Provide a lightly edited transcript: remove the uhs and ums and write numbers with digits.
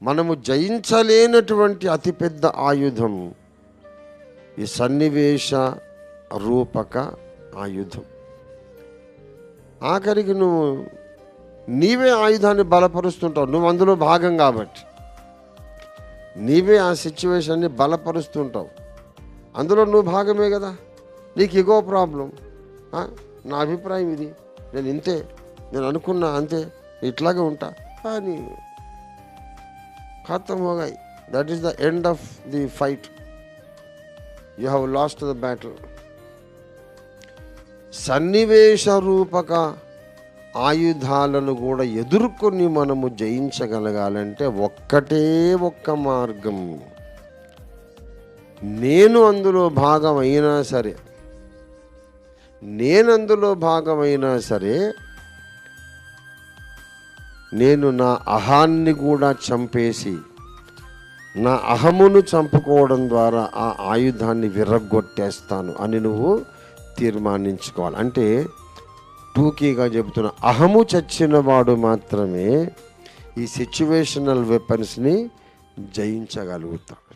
మనము జయించలేనటువంటి అతిపెద్ద ఆయుధం ఈ సన్నివేశ రూపక ఆయుధం. ఆఖరికి నీవే ఆయుధాన్ని బలపరుస్తుంటావు. నువ్వు అందులో భాగం కాబట్టి నీవే ఆ సిచ్యువేషన్ని బలపరుస్తుంటావు. అందులో నువ్వు భాగమే కదా. నీకు ఇగో ప్రాబ్లం, నా అభిప్రాయం ఇది, నేను ఇంతే, నేను అనుకున్నా అంతే, ఇట్లాగే ఉంటా అని ఖతం హోగాయి. That is the end of the fight. You have lost the battle. సన్నివేశ రూపక ఆయుధాలను కూడా ఎదుర్కొని మనము జయించగలగాలంటే ఒక్క మార్గం. నేను అందులో భాగమైనా సరే నేను నా అహాన్ని కూడా చంపేసి నా అహమును చంపుకోవడం ద్వారా ఆ ఆయుధాన్ని విరగ్గొట్టేస్తాను అని నువ్వు తీర్మానించుకోవాలి. అంటే టూకీగా చెబుతున్న, అహము చచ్చిన వాడు మాత్రమే ఈ సిచ్యువేషనల్ వెపన్స్ని జయించగలుగుతాడు.